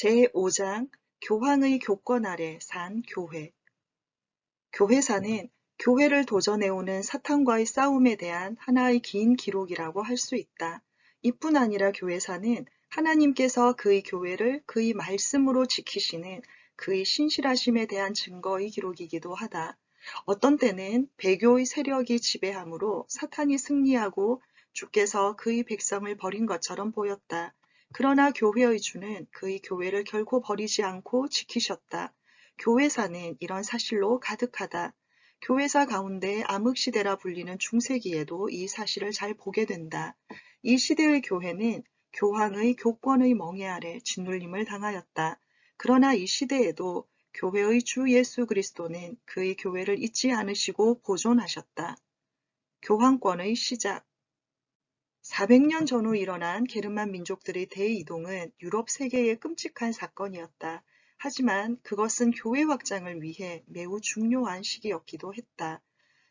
제5장 교황의 교권 아래 산 교회. 교회사는 교회를 도전해오는 사탄과의 싸움에 대한 하나의 긴 기록이라고 할 수 있다. 이뿐 아니라 교회사는 하나님께서 그의 교회를 그의 말씀으로 지키시는 그의 신실하심에 대한 증거의 기록이기도 하다. 어떤 때는 배교의 세력이 지배함으로 사탄이 승리하고 주께서 그의 백성을 버린 것처럼 보였다. 그러나 교회의 주는 그의 교회를 결코 버리지 않고 지키셨다. 교회사는 이런 사실로 가득하다. 교회사 가운데 암흑시대라 불리는 중세기에도 이 사실을 잘 보게 된다. 이 시대의 교회는 교황의 교권의 멍에 아래 짓눌림을 당하였다. 그러나 이 시대에도 교회의 주 예수 그리스도는 그의 교회를 잊지 않으시고 보존하셨다. 교황권의 시작. 400년 전후 일어난 게르만 민족들의 대이동은 유럽 세계의 끔찍한 사건이었다. 하지만 그것은 교회 확장을 위해 매우 중요한 시기였기도 했다.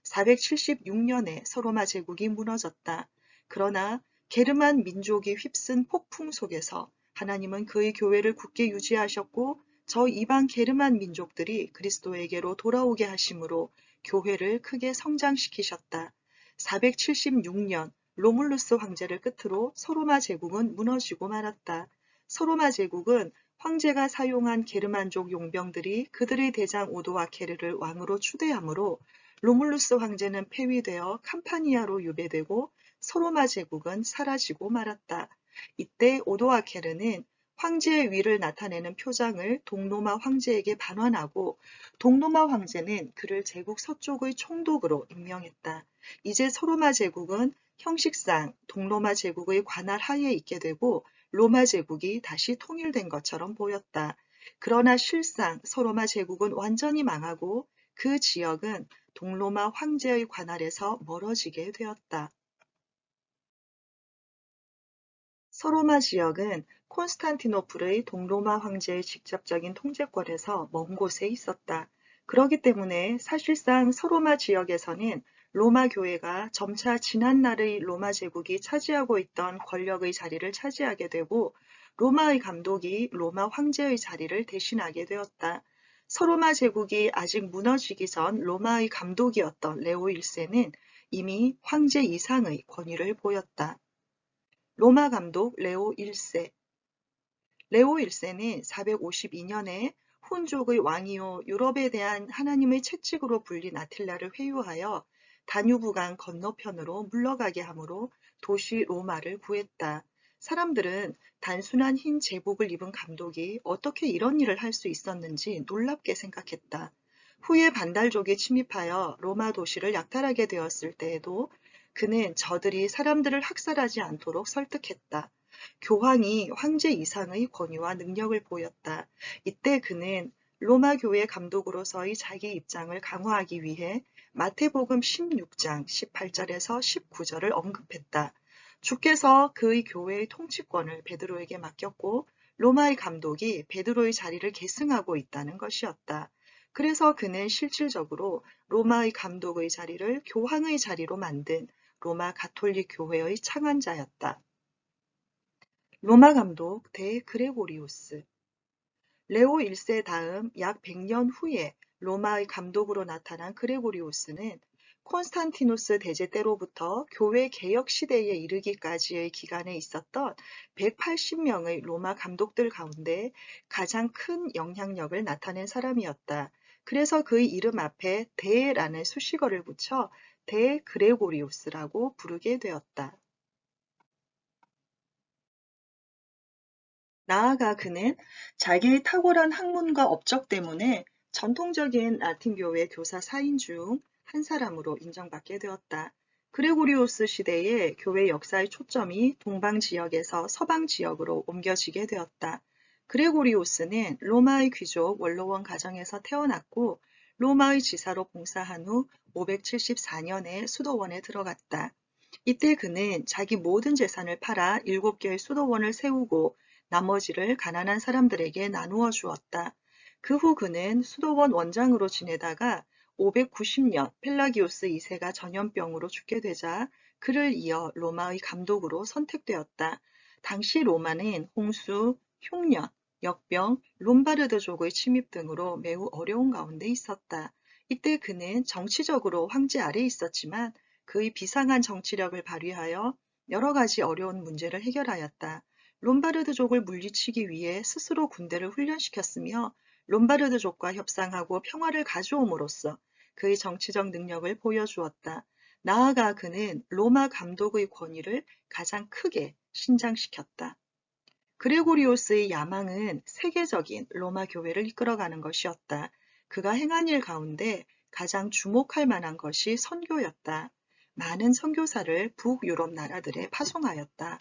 476년에 서로마 제국이 무너졌다. 그러나 게르만 민족이 휩쓴 폭풍 속에서 하나님은 그의 교회를 굳게 유지하셨고 저 이방 게르만 민족들이 그리스도에게로 돌아오게 하심으로 교회를 크게 성장시키셨다. 476년 로물루스 황제를 끝으로 소로마 제국은 무너지고 말았다. 소로마 제국은 황제가 사용한 게르만족 용병들이 그들의 대장 오도아케르를 왕으로 추대하므로 로물루스 황제는 폐위되어 캄파니아로 유배되고 소로마 제국은 사라지고 말았다. 이때 오도아케르는 황제의 위를 나타내는 표장을 동로마 황제에게 반환하고 동로마 황제는 그를 제국 서쪽의 총독으로 임명했다. 이제 소로마 제국은 형식상 동로마 제국의 관할 하에 있게 되고 로마 제국이 다시 통일된 것처럼 보였다. 그러나 실상 소로마 제국은 완전히 망하고 그 지역은 동로마 황제의 관할에서 멀어지게 되었다. 소로마 지역은 콘스탄티노플의 동로마 황제의 직접적인 통제권에서 먼 곳에 있었다. 그렇기 때문에 사실상 소로마 지역에서는 로마 교회가 점차 지난날의 로마 제국이 차지하고 있던 권력의 자리를 차지하게 되고 로마의 감독이 로마 황제의 자리를 대신하게 되었다. 소로마 제국이 아직 무너지기 전 로마의 감독이었던 레오 1세는 이미 황제 이상의 권위를 보였다. 로마 감독 레오 1세. 레오 1세는 452년에 훈족의 왕이요 유럽에 대한 하나님의 채찍으로 불린 아틸라를 회유하여 다뉴브강 건너편으로 물러가게 하므로 도시 로마를 구했다. 사람들은 단순한 흰 제복을 입은 감독이 어떻게 이런 일을 할 수 있었는지 놀랍게 생각했다. 후에 반달족이 침입하여 로마 도시를 약탈하게 되었을 때에도 그는 저들이 사람들을 학살하지 않도록 설득했다. 교황이 황제 이상의 권위와 능력을 보였다. 이때 그는 로마 교회 감독으로서의 자기 입장을 강화하기 위해 마태복음 16장 18절에서 19절을 언급했다. 주께서 그의 교회의 통치권을 베드로에게 맡겼고 로마의 감독이 베드로의 자리를 계승하고 있다는 것이었다. 그래서 그는 실질적으로 로마의 감독의 자리를 교황의 자리로 만든 로마 가톨릭 교회의 창안자였다. 로마 감독 대그레고리우스. 레오 1세 다음 약 100년 후에 로마의 감독으로 나타난 그레고리우스는 콘스탄티누스 대제 때로부터 교회 개혁 시대에 이르기까지의 기간에 있었던 180명의 로마 감독들 가운데 가장 큰 영향력을 나타낸 사람이었다. 그래서 그의 이름 앞에 대라는 수식어를 붙여 대그레고리우스라고 부르게 되었다. 나아가 그는 자기의 탁월한 학문과 업적 때문에 전통적인 라틴 교회 교사 4인 중 한 사람으로 인정받게 되었다. 그레고리오스 시대의 교회 역사의 초점이 동방 지역에서 서방 지역으로 옮겨지게 되었다. 그레고리오스는 로마의 귀족 원로원 가정에서 태어났고 로마의 지사로 봉사한 후 574년에 수도원에 들어갔다. 이때 그는 자기 모든 재산을 팔아 7개의 수도원을 세우고 나머지를 가난한 사람들에게 나누어 주었다. 그 후 그는 수도원 원장으로 지내다가 590년 펠라기오스 2세가 전염병으로 죽게 되자 그를 이어 로마의 감독으로 선택되었다. 당시 로마는 홍수, 흉년, 역병, 롬바르드족의 침입 등으로 매우 어려운 가운데 있었다. 이때 그는 정치적으로 황제 아래에 있었지만 그의 비상한 정치력을 발휘하여 여러 가지 어려운 문제를 해결하였다. 롬바르드족을 물리치기 위해 스스로 군대를 훈련시켰으며 롬바르드족과 협상하고 평화를 가져옴으로써 그의 정치적 능력을 보여주었다. 나아가 그는 로마 감독의 권위를 가장 크게 신장시켰다. 그레고리오스의 야망은 세계적인 로마 교회를 이끌어가는 것이었다. 그가 행한 일 가운데 가장 주목할 만한 것이 선교였다. 많은 선교사를 북유럽 나라들에 파송하였다.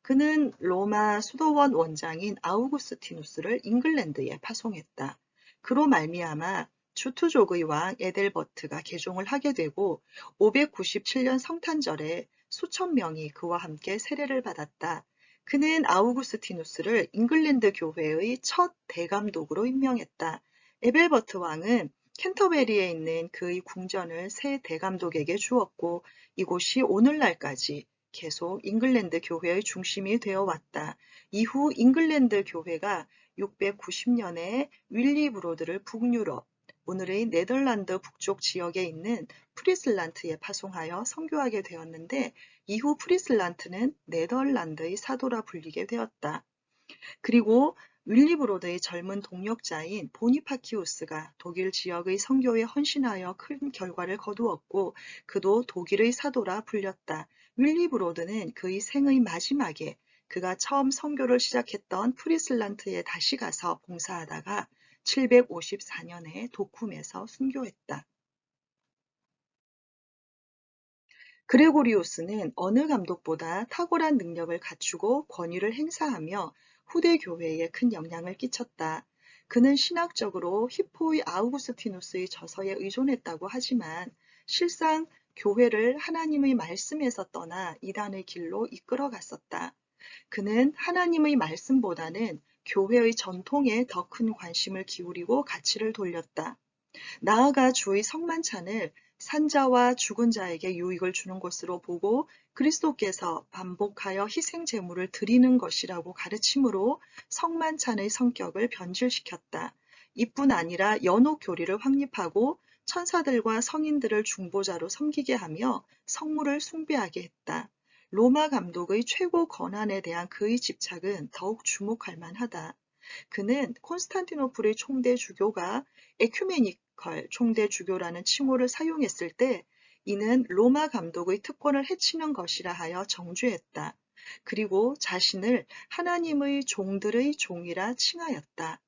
그는 로마 수도원 원장인 아우구스티누스를 잉글랜드에 파송했다. 그로 말미암아 주투족의 왕 에델버트가 개종을 하게 되고 597년 성탄절에 수천 명이 그와 함께 세례를 받았다. 그는 아우구스티누스를 잉글랜드 교회의 첫 대감독으로 임명했다. 에벨버트 왕은 캔터베리에 있는 그의 궁전을 새 대감독에게 주었고 이곳이 오늘날까지 계속 잉글랜드 교회의 중심이 되어 왔다. 이후 잉글랜드 교회가 690년에 윌리 브로드를 북유럽, 오늘의 네덜란드 북쪽 지역에 있는 프리슬란트에 파송하여 선교하게 되었는데 이후 프리슬란트는 네덜란드의 사도라 불리게 되었다. 그리고 윌리 브로드의 젊은 동력자인 보니파키우스가 독일 지역의 선교에 헌신하여 큰 결과를 거두었고 그도 독일의 사도라 불렸다. 윌리 브로드는 그의 생의 마지막에 그가 처음 선교를 시작했던 프리슬란트에 다시 가서 봉사하다가 754년에 도쿰에서 순교했다. 그레고리우스는 어느 감독보다 탁월한 능력을 갖추고 권위를 행사하며 후대 교회에 큰 영향을 끼쳤다. 그는 신학적으로 히포의 아우구스티누스의 저서에 의존했다고 하지만 실상 교회를 하나님의 말씀에서 떠나 이단의 길로 이끌어갔었다. 그는 하나님의 말씀보다는 교회의 전통에 더 큰 관심을 기울이고 가치를 돌렸다. 나아가 주의 성만찬을 산자와 죽은 자에게 유익을 주는 것으로 보고 그리스도께서 반복하여 희생 제물을 드리는 것이라고 가르침으로 성만찬의 성격을 변질시켰다. 이뿐 아니라 연옥 교리를 확립하고 천사들과 성인들을 중보자로 섬기게 하며 성물을 숭배하게 했다. 로마 감독의 최고 권한에 대한 그의 집착은 더욱 주목할 만하다. 그는 콘스탄티노플의 총대 주교가 에큐메니컬 총대 주교라는 칭호를 사용했을 때 이는 로마 감독의 특권을 해치는 것이라 하여 정죄했다. 그리고 자신을 하나님의 종들의 종이라 칭하였다.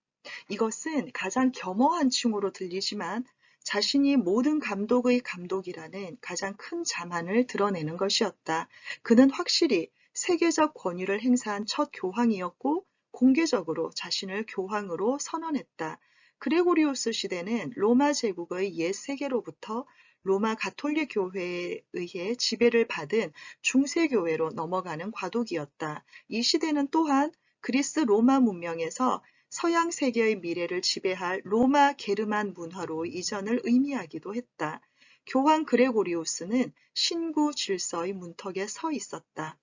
이것은 가장 겸허한 칭호로 들리지만 자신이 모든 감독의 감독이라는 가장 큰 자만을 드러내는 것이었다. 그는 확실히 세계적 권위를 행사한 첫 교황이었고 공개적으로 자신을 교황으로 선언했다. 그레고리우스 시대는 로마 제국의 옛 세계로부터 로마 가톨릭 교회에 의해 지배를 받은 중세교회로 넘어가는 과도기였다. 이 시대는 또한 그리스 로마 문명에서 서양 세계의 미래를 지배할 로마 게르만 문화로 이전을 의미하기도 했다. 교황 그레고리우스는 신구 질서의 문턱에 서 있었다.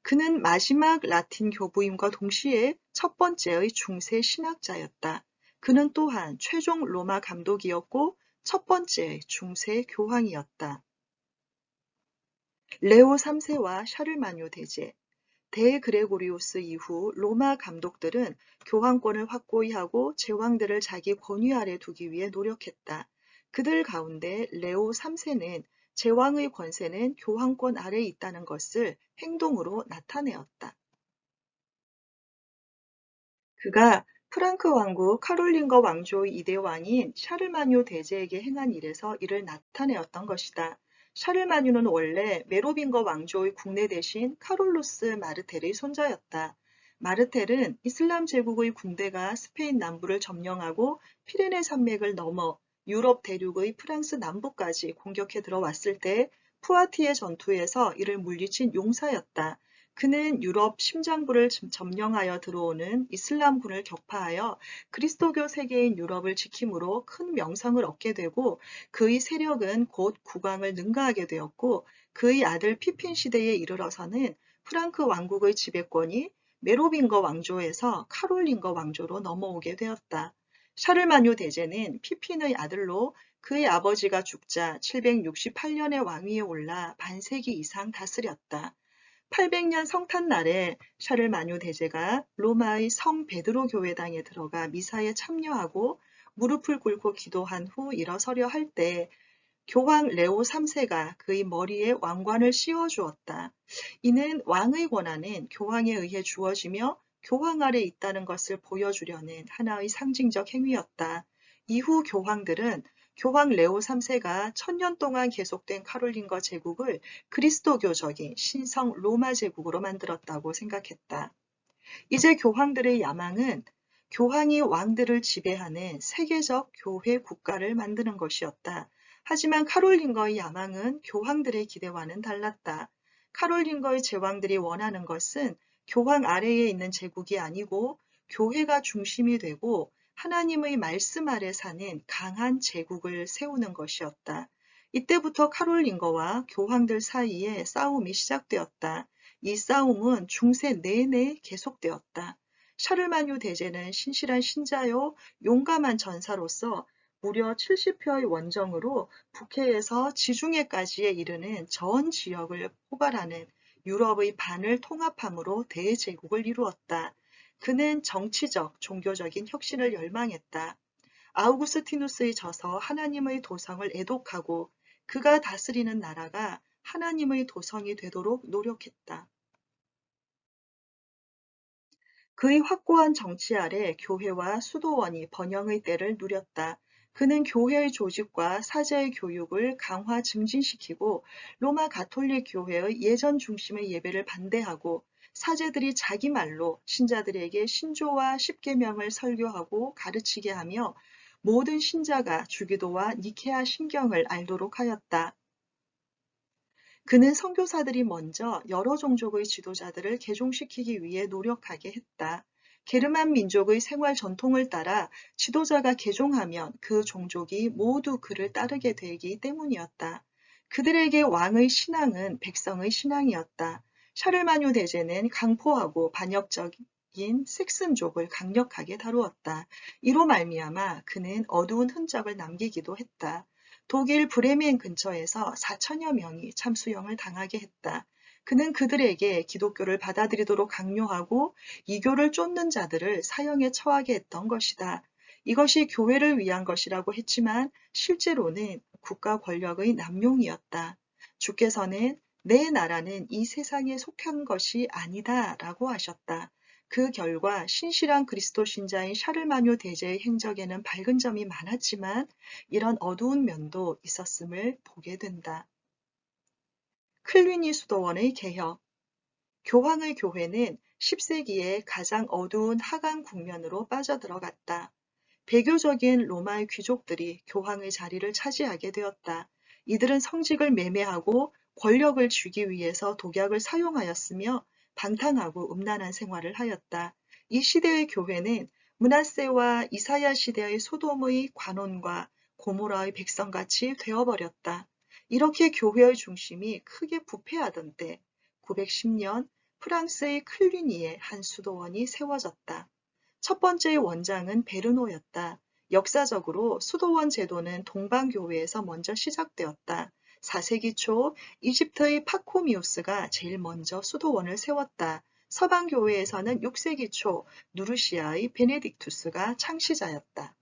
그는 마지막 라틴 교부임과 동시에 첫 번째의 중세 신학자였다. 그는 또한 최종 로마 감독이었고 첫 번째 중세 교황이었다. 레오 3세와 샤르마뇨 대제, 대그레고리우스 이후 로마 감독들은 교황권을 확고히 하고 제왕들을 자기 권위 아래 두기 위해 노력했다. 그들 가운데 레오 3세는 제왕의 권세는 교황권 아래에 있다는 것을 행동으로 나타내었다. 그가 프랑크 왕국 카롤링거 왕조의 이대 왕인 샤르마뉴 대제에게 행한 일에서 이를 나타내었던 것이다. 샤르마뉴는 원래 메로빙거 왕조의 국내 대신 카롤루스 마르텔의 손자였다. 마르텔은 이슬람 제국의 군대가 스페인 남부를 점령하고 피레네 산맥을 넘어 유럽 대륙의 프랑스 남부까지 공격해 들어왔을 때 푸아티에 전투에서 이를 물리친 용사였다. 그는 유럽 심장부를 점령하여 들어오는 이슬람군을 격파하여 그리스도교 세계인 유럽을 지킴으로 큰 명성을 얻게 되고 그의 세력은 곧 국왕을 능가하게 되었고 그의 아들 피핀 시대에 이르러서는 프랑크 왕국의 지배권이 메로빙거 왕조에서 카롤링거 왕조로 넘어오게 되었다. 샤를마뇨 대제는 피핀의 아들로 그의 아버지가 죽자 768년에 왕위에 올라 반세기 이상 다스렸다. 800년 성탄날에 샤를마뇨 대제가 로마의 성 베드로 교회당에 들어가 미사에 참여하고 무릎을 꿇고 기도한 후 일어서려 할 때 교황 레오 3세가 그의 머리에 왕관을 씌워 주었다. 이는 왕의 권한은 교황에 의해 주어지며 교황 아래 있다는 것을 보여주려는 하나의 상징적 행위였다. 이후 교황들은 교황 레오 3세가 1000년 동안 계속된 카롤링거 제국을 그리스도교적인 신성 로마 제국으로 만들었다고 생각했다. 이제 교황들의 야망은 교황이 왕들을 지배하는 세계적 교회 국가를 만드는 것이었다. 하지만 카롤링거의 야망은 교황들의 기대와는 달랐다. 카롤링거의 제왕들이 원하는 것은 교황 아래에 있는 제국이 아니고 교회가 중심이 되고 하나님의 말씀 아래 사는 강한 제국을 세우는 것이었다. 이때부터 카롤링거와 교황들 사이에 싸움이 시작되었다. 이 싸움은 중세 내내 계속되었다. 샤를마뇨 대제는 신실한 신자요 용감한 전사로서 무려 70표의 원정으로 북해에서 지중해까지에 이르는 전 지역을 포괄하는 유럽의 반을 통합함으로 대제국을 이루었다. 그는 정치적, 종교적인 혁신을 열망했다. 아우구스티누스의 저서 하나님의 도성을 애독하고 그가 다스리는 나라가 하나님의 도성이 되도록 노력했다. 그의 확고한 정치 아래 교회와 수도원이 번영의 때를 누렸다. 그는 교회의 조직과 사제의 교육을 강화 증진시키고 로마 가톨릭 교회의 예전 중심의 예배를 반대하고 사제들이 자기 말로 신자들에게 신조와 십계명을 설교하고 가르치게 하며 모든 신자가 주기도와 니케아 신경을 알도록 하였다. 그는 선교사들이 먼저 여러 종족의 지도자들을 개종시키기 위해 노력하게 했다. 게르만 민족의 생활 전통을 따라 지도자가 개종하면 그 종족이 모두 그를 따르게 되기 때문이었다. 그들에게 왕의 신앙은 백성의 신앙이었다. 샤를마뇨 대제는 강포하고 반역적인 색슨족을 강력하게 다루었다. 이로 말미암아 그는 어두운 흔적을 남기기도 했다. 독일 브레멘 근처에서 4천여 명이 참수형을 당하게 했다. 그는 그들에게 기독교를 받아들이도록 강요하고 이교를 쫓는 자들을 사형에 처하게 했던 것이다. 이것이 교회를 위한 것이라고 했지만 실제로는 국가 권력의 남용이었다. 주께서는 내 나라는 이 세상에 속한 것이 아니다 라고 하셨다. 그 결과 신실한 그리스도 신자인 샤를마뇨 대제의 행적에는 밝은 점이 많았지만 이런 어두운 면도 있었음을 보게 된다. 클리니 수도원의 개혁. 교황의 교회는 10세기에 가장 어두운 하강 국면으로 빠져들어갔다. 배교적인 로마의 귀족들이 교황의 자리를 차지하게 되었다. 이들은 성직을 매매하고 권력을 쥐기 위해서 독약을 사용하였으며 방탕하고 음란한 생활을 하였다. 이 시대의 교회는 므낫세와 이사야 시대의 소돔의 관원과 고모라의 백성같이 되어버렸다. 이렇게 교회의 중심이 크게 부패하던 때 910년 프랑스의 클리니에 한 수도원이 세워졌다. 첫 번째의 원장은 베르노였다. 역사적으로 수도원 제도는 동방교회에서 먼저 시작되었다. 4세기 초 이집트의 파코미우스가 제일 먼저 수도원을 세웠다. 서방교회에서는 6세기 초 누르시아의 베네딕투스가 창시자였다.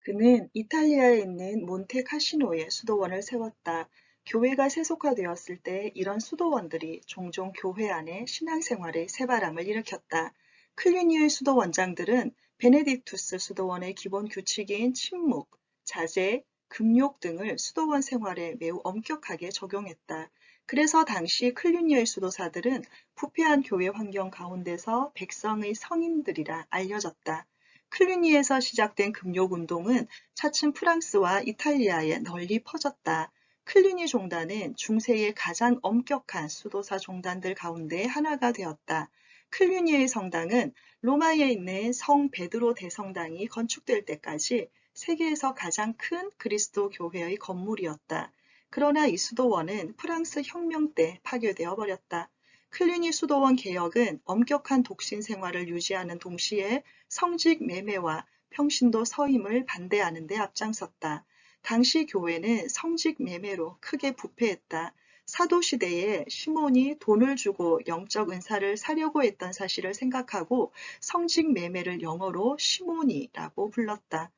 그는 이탈리아에 있는 몬테 카시노에 수도원을 세웠다. 교회가 세속화되었을 때 이런 수도원들이 종종 교회 안에 신앙생활에 새바람을 일으켰다. 클리니의 수도원장들은 베네딕투스 수도원의 기본 규칙인 침묵, 자제, 금욕 등을 수도원 생활에 매우 엄격하게 적용했다. 그래서 당시 클리니의 수도사들은 부패한 교회 환경 가운데서 백성의 성인들이라 알려졌다. 클리니에서 시작된 금욕운동은 차츰 프랑스와 이탈리아에 널리 퍼졌다. 클리니 종단은 중세의 가장 엄격한 수도사 종단들 가운데 하나가 되었다. 클리니의 성당은 로마에 있는 성 베드로 대성당이 건축될 때까지 세계에서 가장 큰 그리스도 교회의 건물이었다. 그러나 이 수도원은 프랑스 혁명 때 파괴되어 버렸다. 클리니 수도원 개혁은 엄격한 독신 생활을 유지하는 동시에 성직 매매와 평신도 서임을 반대하는 데 앞장섰다. 당시 교회는 성직 매매로 크게 부패했다. 사도시대에 시몬이 돈을 주고 영적 은사를 사려고 했던 사실을 생각하고 성직 매매를 영어로 시모니라고 불렀다.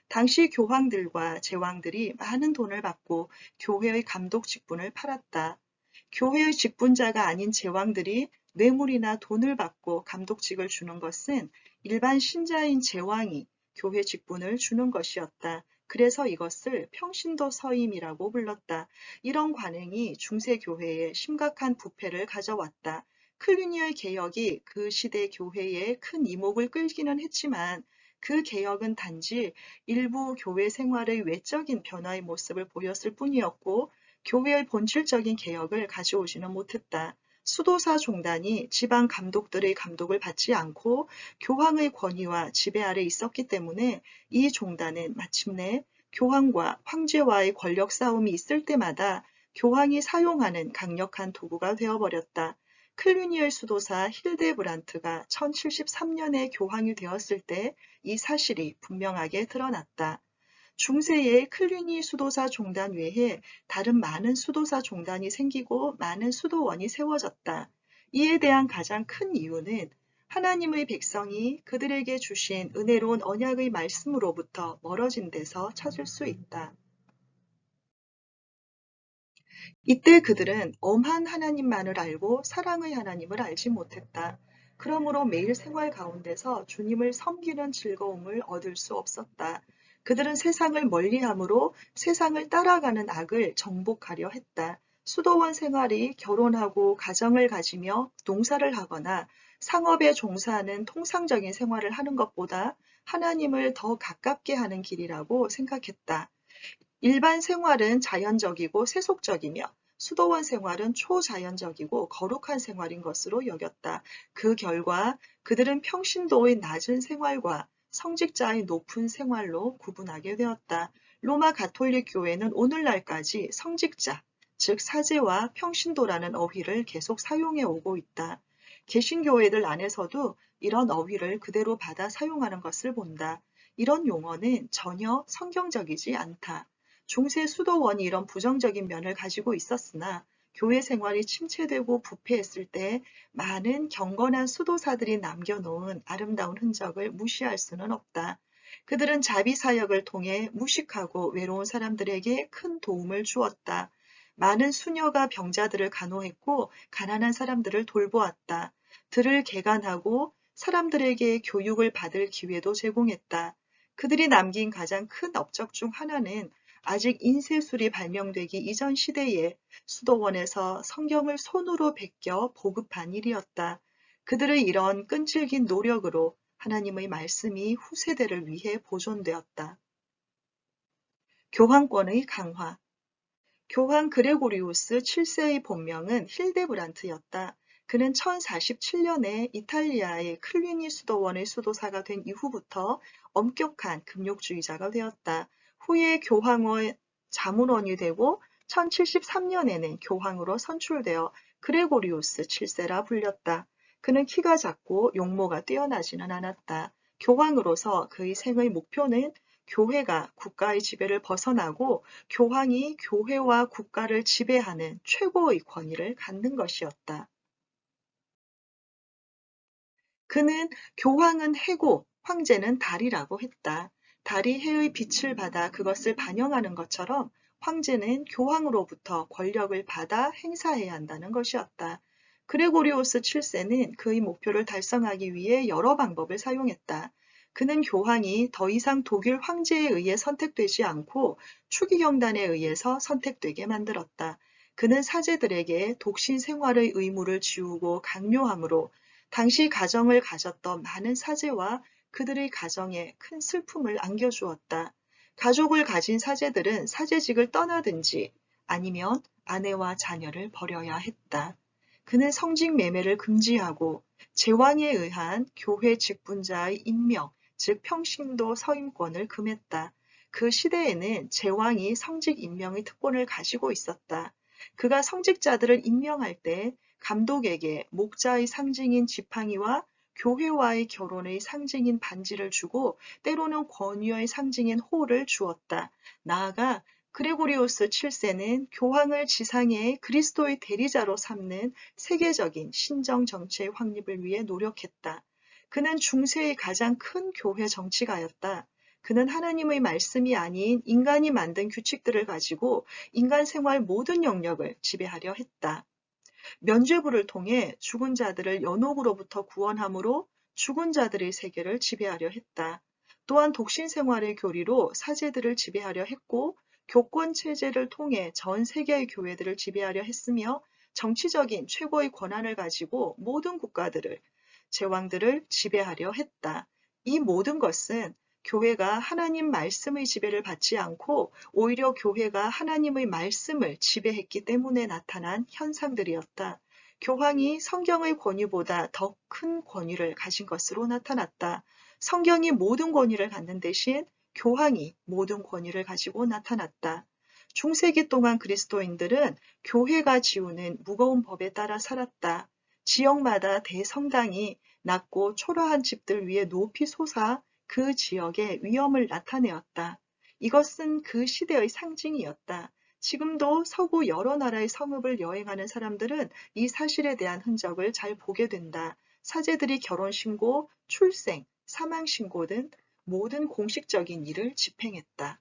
당시 교황들과 제왕들이 많은 돈을 받고 교회의 감독 직분을 팔았다. 교회의 직분자가 아닌 제왕들이 뇌물이나 돈을 받고 감독직을 주는 것은 일반 신자인 제왕이 교회 직분을 주는 것이었다. 그래서 이것을 평신도 서임이라고 불렀다. 이런 관행이 중세교회에 심각한 부패를 가져왔다. 클리니의 개혁이 그 시대 교회에 큰 이목을 끌기는 했지만 그 개혁은 단지 일부 교회 생활의 외적인 변화의 모습을 보였을 뿐이었고 교회의 본질적인 개혁을 가져오지는 못했다. 수도사 종단이 지방 감독들의 감독을 받지 않고 교황의 권위와 지배 아래 있었기 때문에 이 종단은 마침내 교황과 황제와의 권력 싸움이 있을 때마다 교황이 사용하는 강력한 도구가 되어버렸다. 클류니엘 수도사 힐데브란트가 1073년에 교황이 되었을 때 이 사실이 분명하게 드러났다. 중세의 클리니 수도사 종단 외에 다른 많은 수도사 종단이 생기고 많은 수도원이 세워졌다. 이에 대한 가장 큰 이유는 하나님의 백성이 그들에게 주신 은혜로운 언약의 말씀으로부터 멀어진 데서 찾을 수 있다. 이때 그들은 엄한 하나님만을 알고 사랑의 하나님을 알지 못했다. 그러므로 매일 생활 가운데서 주님을 섬기는 즐거움을 얻을 수 없었다. 그들은 세상을 멀리함으로 세상을 따라가는 악을 정복하려 했다. 수도원 생활이 결혼하고 가정을 가지며 농사를 하거나 상업에 종사하는 통상적인 생활을 하는 것보다 하나님을 더 가깝게 하는 길이라고 생각했다. 일반 생활은 자연적이고 세속적이며 수도원 생활은 초자연적이고 거룩한 생활인 것으로 여겼다. 그 결과 그들은 평신도의 낮은 생활과 성직자의 높은 생활로 구분하게 되었다. 로마 가톨릭 교회는 오늘날까지 성직자, 즉 사제와 평신도라는 어휘를 계속 사용해 오고 있다. 개신교회들 안에서도 이런 어휘를 그대로 받아 사용하는 것을 본다. 이런 용어는 전혀 성경적이지 않다. 중세 수도원이 이런 부정적인 면을 가지고 있었으나 교회 생활이 침체되고 부패했을 때 많은 경건한 수도사들이 남겨놓은 아름다운 흔적을 무시할 수는 없다. 그들은 자비 사역을 통해 무식하고 외로운 사람들에게 큰 도움을 주었다. 많은 수녀가 병자들을 간호했고 가난한 사람들을 돌보았다. 들을 개간하고 사람들에게 교육을 받을 기회도 제공했다. 그들이 남긴 가장 큰 업적 중 하나는 아직 인쇄술이 발명되기 이전 시대에 수도원에서 성경을 손으로 베껴 보급한 일이었다. 그들의 이런 끈질긴 노력으로 하나님의 말씀이 후세대를 위해 보존되었다. 교황권의 강화. 교황 그레고리우스 7세의 본명은 힐데브란트였다. 그는 1047년에 이탈리아의 클리니 수도원의 수도사가 된 이후부터 엄격한 금욕주의자가 되었다. 후에 교황의 자문원이 되고 1073년에는 교황으로 선출되어 그레고리우스 7세라 불렸다. 그는 키가 작고 용모가 뛰어나지는 않았다. 교황으로서 그의 생의 목표는 교회가 국가의 지배를 벗어나고 교황이 교회와 국가를 지배하는 최고의 권위를 갖는 것이었다. 그는 교황은 해고, 황제는 달이라고 했다. 달이 해의 빛을 받아 그것을 반영하는 것처럼 황제는 교황으로부터 권력을 받아 행사해야 한다는 것이었다. 그레고리오스 7세는 그의 목표를 달성하기 위해 여러 방법을 사용했다. 그는 교황이 더 이상 독일 황제에 의해 선택되지 않고 추기경단에 의해서 선택되게 만들었다. 그는 사제들에게 독신 생활의 의무를 지우고 강요함으로 당시 가정을 가졌던 많은 사제와 그들의 가정에 큰 슬픔을 안겨주었다. 가족을 가진 사제들은 사제직을 떠나든지 아니면 아내와 자녀를 버려야 했다. 그는 성직 매매를 금지하고 제왕에 의한 교회 직분자의 임명, 즉 평신도 서임권을 금했다. 그 시대에는 제왕이 성직 임명의 특권을 가지고 있었다. 그가 성직자들을 임명할 때 감독에게 목자의 상징인 지팡이와 교회와의 결혼의 상징인 반지를 주고 때로는 권위의 상징인 호를 주었다. 나아가 그레고리오스 7세는 교황을 지상의 그리스도의 대리자로 삼는 세계적인 신정 정치의 확립을 위해 노력했다. 그는 중세의 가장 큰 교회 정치가였다. 그는 하나님의 말씀이 아닌 인간이 만든 규칙들을 가지고 인간 생활 모든 영역을 지배하려 했다. 면죄부를 통해 죽은 자들을 연옥으로부터 구원함으로 죽은 자들의 세계를 지배하려 했다. 또한 독신 생활의 교리로 사제들을 지배하려 했고 교권 체제를 통해 전 세계의 교회들을 지배하려 했으며 정치적인 최고의 권한을 가지고 모든 국가들을, 제왕들을 지배하려 했다. 이 모든 것은 교회가 하나님 말씀의 지배를 받지 않고 오히려 교회가 하나님의 말씀을 지배했기 때문에 나타난 현상들이었다. 교황이 성경의 권위보다 더 큰 권위를 가진 것으로 나타났다. 성경이 모든 권위를 갖는 대신 교황이 모든 권위를 가지고 나타났다. 중세기 동안 그리스도인들은 교회가 지우는 무거운 법에 따라 살았다. 지역마다 대성당이 낮고 초라한 집들 위에 높이 솟아 그 지역의 위엄을 나타내었다. 이것은 그 시대의 상징이었다. 지금도 서구 여러 나라의 성읍을 여행하는 사람들은 이 사실에 대한 흔적을 잘 보게 된다. 사제들이 결혼신고, 출생, 사망신고 등 모든 공식적인 일을 집행했다.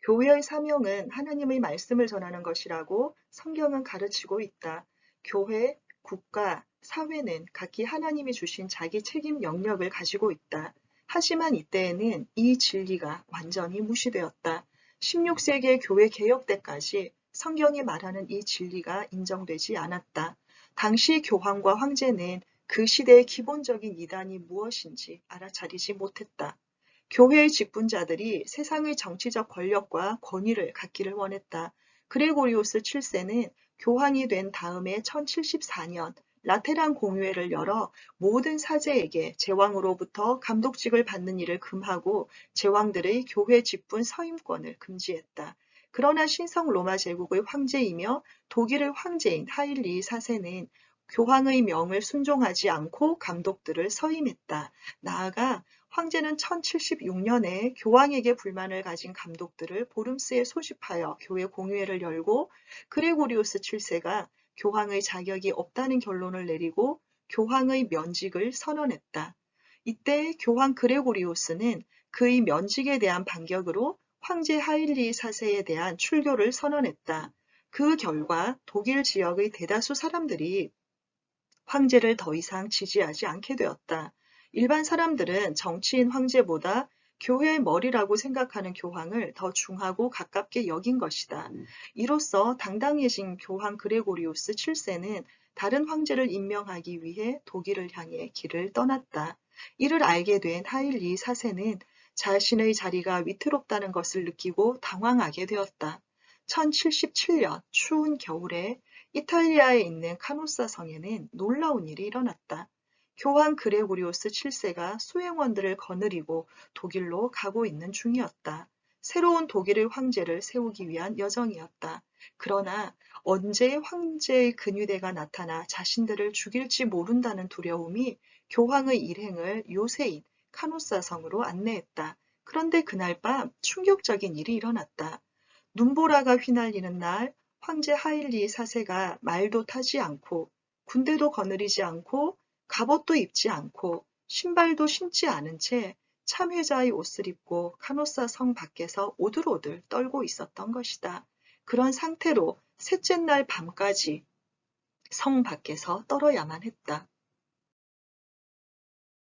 교회의 사명은 하나님의 말씀을 전하는 것이라고 성경은 가르치고 있다. 교회, 국가, 사회는 각기 하나님이 주신 자기 책임 영역을 가지고 있다. 하지만 이때에는 이 진리가 완전히 무시되었다. 16세기의 교회 개혁 때까지 성경이 말하는 이 진리가 인정되지 않았다. 당시 교황과 황제는 그 시대의 기본적인 이단이 무엇인지 알아차리지 못했다. 교회의 직분자들이 세상의 정치적 권력과 권위를 갖기를 원했다. 그레고리오스 7세는 교황이 된 다음에 1074년 라테란 공회를 열어 모든 사제에게 제왕으로부터 감독직을 받는 일을 금하고 제왕들의 교회 직분 서임권을 금지했다. 그러나 신성 로마 제국의 황제이며 독일의 황제인 하일리 4세는 교황의 명을 순종하지 않고 감독들을 서임했다. 나아가 황제는 1076년에 교황에게 불만을 가진 감독들을 보름스에 소집하여 교회 공회를 열고 그레고리오스 7세가 교황의 자격이 없다는 결론을 내리고 교황의 면직을 선언했다. 이때 교황 그레고리오스는 그의 면직에 대한 반격으로 황제 하일리 4세에 대한 출교를 선언했다. 그 결과 독일 지역의 대다수 사람들이 황제를 더 이상 지지하지 않게 되었다. 일반 사람들은 정치인 황제보다 교회의 머리라고 생각하는 교황을 더 중하고 가깝게 여긴 것이다. 이로써 당당해진 교황 그레고리오스 7세는 다른 황제를 임명하기 위해 독일을 향해 길을 떠났다. 이를 알게 된 하일리 4세는 자신의 자리가 위태롭다는 것을 느끼고 당황하게 되었다. 1077년 추운 겨울에 이탈리아에 있는 카노사 성에는 놀라운 일이 일어났다. 교황 그레고리오스 7세가 수행원들을 거느리고 독일로 가고 있는 중이었다. 새로운 독일의 황제를 세우기 위한 여정이었다. 그러나 언제 황제의 근위대가 나타나 자신들을 죽일지 모른다는 두려움이 교황의 일행을 요새인 카노사 성으로 안내했다. 그런데 그날 밤 충격적인 일이 일어났다. 눈보라가 휘날리는 날 황제 하일리 4세가 말도 타지 않고 군대도 거느리지 않고 갑옷도 입지 않고 신발도 신지 않은 채 참회자의 옷을 입고 카노사 성 밖에서 오들오들 떨고 있었던 것이다. 그런 상태로 셋째 날 밤까지 성 밖에서 떨어야만 했다.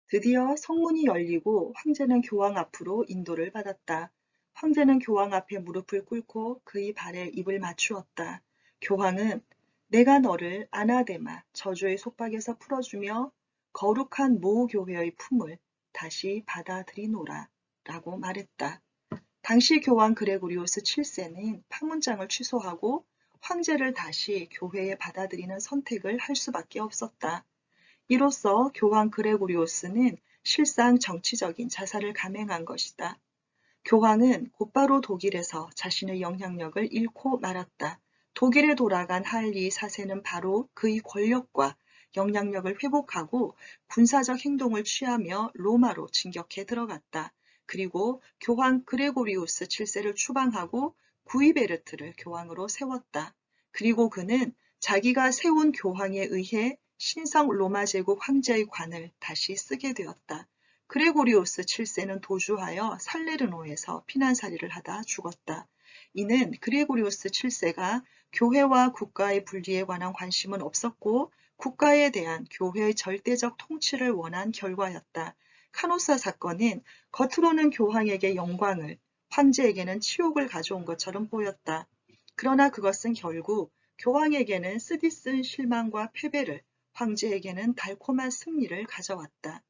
드디어 성문이 열리고 황제는 교황 앞으로 인도를 받았다. 황제는 교황 앞에 무릎을 꿇고 그의 발에 입을 맞추었다. 교황은 내가 너를 아나데마, 저주의 속박에서 풀어주며 거룩한 모교회의 품을 다시 받아들이노라 라고 말했다. 당시 교황 그레고리오스 7세는 파문장을 취소하고 황제를 다시 교회에 받아들이는 선택을 할 수밖에 없었다. 이로써 교황 그레고리오스는 실상 정치적인 자살을 감행한 것이다. 교황은 곧바로 독일에서 자신의 영향력을 잃고 말았다. 독일에 돌아간 할리 4세는 바로 그의 권력과 영향력을 회복하고 군사적 행동을 취하며 로마로 진격해 들어갔다. 그리고 교황 그레고리우스 7세를 추방하고 구이베르트를 교황으로 세웠다. 그리고 그는 자기가 세운 교황에 의해 신성 로마 제국 황제의 관을 다시 쓰게 되었다. 그레고리우스 7세는 도주하여 살레르노에서 피난살이를 하다 죽었다. 이는 그레고리우스 7세가 교회와 국가의 분리에 관한 관심은 없었고 국가에 대한 교회의 절대적 통치를 원한 결과였다. 카노사 사건은 겉으로는 교황에게 영광을, 황제에게는 치욕을 가져온 것처럼 보였다. 그러나 그것은 결국 교황에게는 쓰디쓴 실망과 패배를, 황제에게는 달콤한 승리를 가져왔다.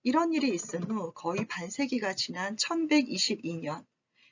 이런 일이 있은 후 거의 반세기가 지난 1122년,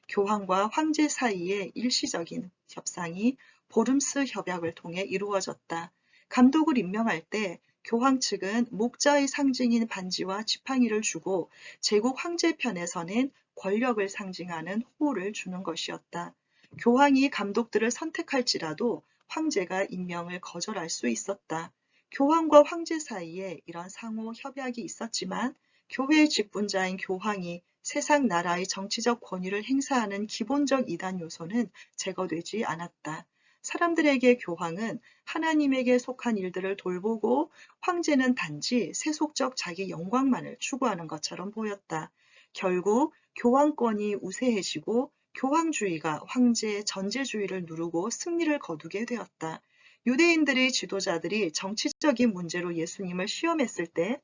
교황과 황제 사이의 일시적인 협상이 보름스 협약을 통해 이루어졌다. 감독을 임명할 때 교황 측은 목자의 상징인 반지와 지팡이를 주고 제국 황제 편에서는 권력을 상징하는 호를 주는 것이었다. 교황이 감독들을 선택할지라도 황제가 임명을 거절할 수 있었다. 교황과 황제 사이에 이런 상호 협약이 있었지만 교회의 직분자인 교황이 세상 나라의 정치적 권위를 행사하는 기본적 이단 요소는 제거되지 않았다. 사람들에게 교황은 하나님에게 속한 일들을 돌보고 황제는 단지 세속적 자기 영광만을 추구하는 것처럼 보였다. 결국 교황권이 우세해지고 교황주의가 황제의 전제주의를 누르고 승리를 거두게 되었다. 유대인들의 지도자들이 정치적인 문제로 예수님을 시험했을 때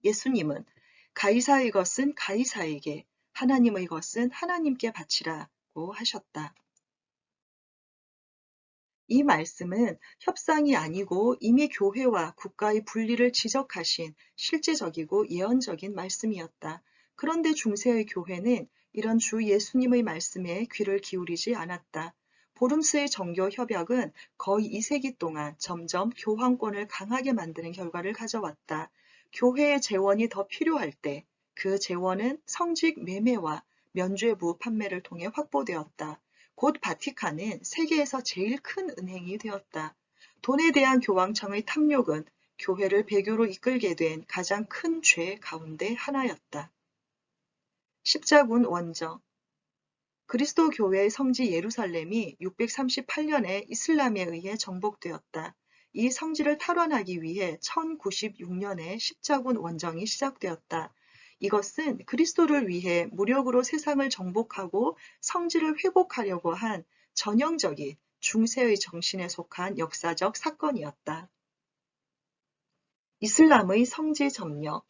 예수님은 가이사의 것은 가이사에게, 하나님의 것은 하나님께 바치라고 하셨다. 이 말씀은 협상이 아니고 이미 교회와 국가의 분리를 지적하신 실제적이고 예언적인 말씀이었다. 그런데 중세의 교회는 이런 주 예수님의 말씀에 귀를 기울이지 않았다. 보름스의 정교 협약은 거의 2세기 동안 점점 교황권을 강하게 만드는 결과를 가져왔다. 교회의 재원이 더 필요할 때 그 재원은 성직 매매와 면죄부 판매를 통해 확보되었다. 곧 바티칸은 세계에서 제일 큰 은행이 되었다. 돈에 대한 교황청의 탐욕은 교회를 배교로 이끌게 된 가장 큰 죄 가운데 하나였다. 십자군 원정. 그리스도 교회의 성지 예루살렘이 638년에 이슬람에 의해 정복되었다. 이 성지를 탈환하기 위해 1096년에 십자군 원정이 시작되었다. 이것은 그리스도를 위해 무력으로 세상을 정복하고 성지를 회복하려고 한 전형적인 중세의 정신에 속한 역사적 사건이었다. 이슬람의 성지 점령.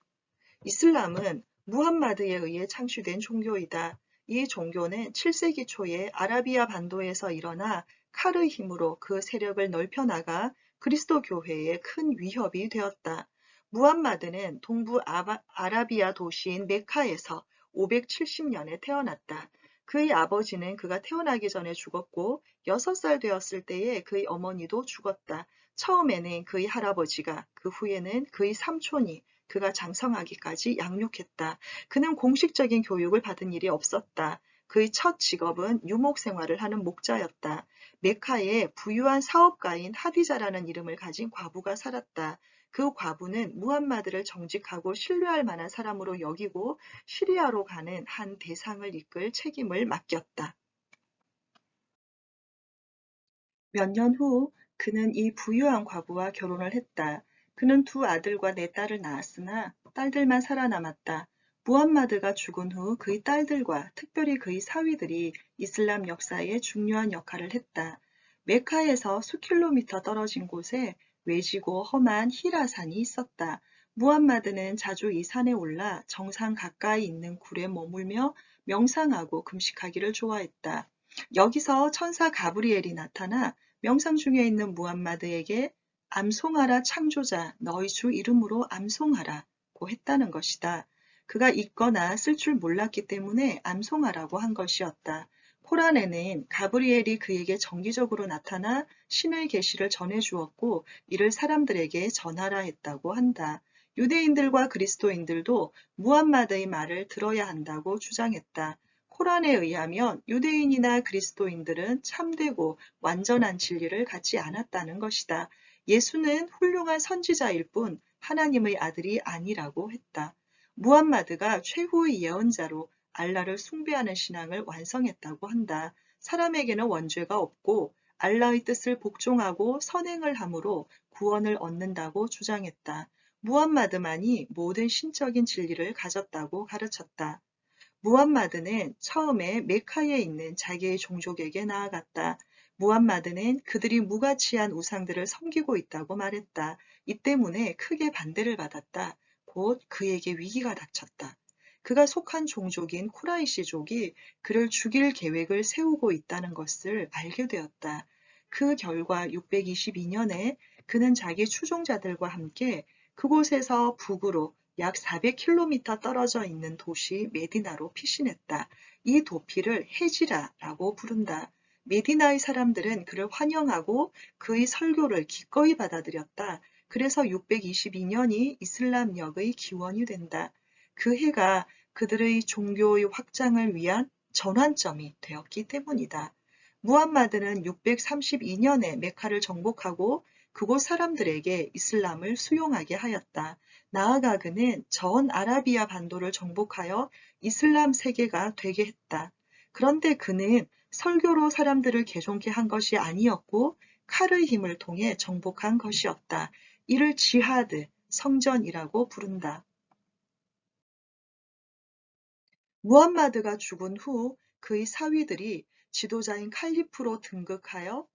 이슬람은 무함마드에 의해 창시된 종교이다. 이 종교는 7세기 초에 아라비아 반도에서 일어나 칼의 힘으로 그 세력을 넓혀나가 그리스도 교회에 큰 위협이 되었다. 무함마드는 동부 아라비아 도시인 메카에서 570년에 태어났다. 그의 아버지는 그가 태어나기 전에 죽었고 6살 되었을 때에 그의 어머니도 죽었다. 처음에는 그의 할아버지가, 그 후에는 그의 삼촌이 그가 장성하기까지 양육했다. 그는 공식적인 교육을 받은 일이 없었다. 그의 첫 직업은 유목 생활을 하는 목자였다. 메카에 부유한 사업가인 하디자라는 이름을 가진 과부가 살았다. 그 과부는 무함마드를 정직하고 신뢰할 만한 사람으로 여기고 시리아로 가는 한 대상을 이끌 책임을 맡겼다. 몇 년 후 그는 이 부유한 과부와 결혼을 했다. 그는 2 아들과 4딸을 낳았으나 딸들만 살아남았다. 무함마드가 죽은 후 그의 딸들과 특별히 그의 사위들이 이슬람 역사에 중요한 역할을 했다. 메카에서 수킬로미터 떨어진 곳에 외지고 험한 히라산이 있었다. 무함마드는 자주 이 산에 올라 정상 가까이 있는 굴에 머물며 명상하고 금식하기를 좋아했다. 여기서 천사 가브리엘이 나타나 명상 중에 있는 무함마드에게 암송하라 창조자 너희 주 이름으로 암송하라고 했다는 것이다. 그가 읽거나 쓸 줄 몰랐기 때문에 암송하라고 한 것이었다. 코란에는 가브리엘이 그에게 정기적으로 나타나 신의 계시를 전해주었고 이를 사람들에게 전하라 했다고 한다. 유대인들과 그리스도인들도 무함마드의 말을 들어야 한다고 주장했다. 코란에 의하면 유대인이나 그리스도인들은 참되고 완전한 진리를 갖지 않았다는 것이다. 예수는 훌륭한 선지자일 뿐 하나님의 아들이 아니라고 했다. 무함마드가 최후의 예언자로 알라를 숭배하는 신앙을 완성했다고 한다. 사람에게는 원죄가 없고 알라의 뜻을 복종하고 선행을 함으로 구원을 얻는다고 주장했다. 무함마드만이 모든 신적인 진리를 가졌다고 가르쳤다. 무함마드는 처음에 메카에 있는 자기의 종족에게 나아갔다. 무함마드는 그들이 무가치한 우상들을 섬기고 있다고 말했다. 이 때문에 크게 반대를 받았다. 곧 그에게 위기가 닥쳤다. 그가 속한 종족인 쿠라이시족이 그를 죽일 계획을 세우고 있다는 것을 알게 되었다. 그 결과 622년에 그는 자기 추종자들과 함께 그곳에서 북으로 약 400km 떨어져 있는 도시 메디나로 피신했다. 이 도피를 헤지라라고 부른다. 메디나의 사람들은 그를 환영하고 그의 설교를 기꺼이 받아들였다. 그래서 622년이 이슬람력의 기원이 된다. 그 해가 그들의 종교의 확장을 위한 전환점이 되었기 때문이다. 무함마드는 632년에 메카를 정복하고 그곳 사람들에게 이슬람을 수용하게 하였다. 나아가 그는 전 아라비아 반도를 정복하여 이슬람 세계가 되게 했다. 그런데 그는 설교로 사람들을 개종케 한 것이 아니었고 칼의 힘을 통해 정복한 것이었다. 이를 지하드, 성전이라고 부른다. 무함마드가 죽은 후 그의 사위들이 지도자인 칼리프로 등극하여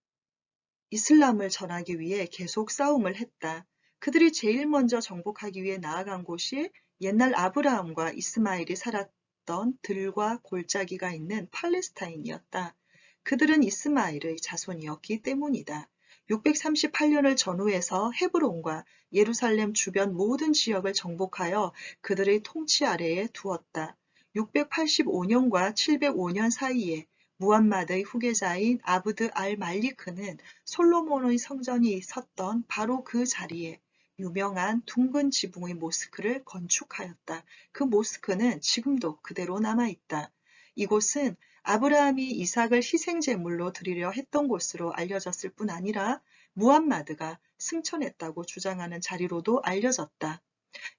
이슬람을 전하기 위해 계속 싸움을 했다. 그들이 제일 먼저 정복하기 위해 나아간 곳이 옛날 아브라함과 이스마엘이 살았던 들과 골짜기가 있는 팔레스타인이었다. 그들은 이스마엘의 자손이었기 때문이다. 638년을 전후해서 헤브론과 예루살렘 주변 모든 지역을 정복하여 그들의 통치 아래에 두었다. 685년과 705년 사이에 무함마드의 후계자인 아브드 알 말리크는 솔로몬의 성전이 섰던 바로 그 자리에 유명한 둥근 지붕의 모스크를 건축하였다. 그 모스크는 지금도 그대로 남아있다. 이곳은 아브라함이 이삭을 희생제물로 드리려 했던 곳으로 알려졌을 뿐 아니라 무함마드가 승천했다고 주장하는 자리로도 알려졌다.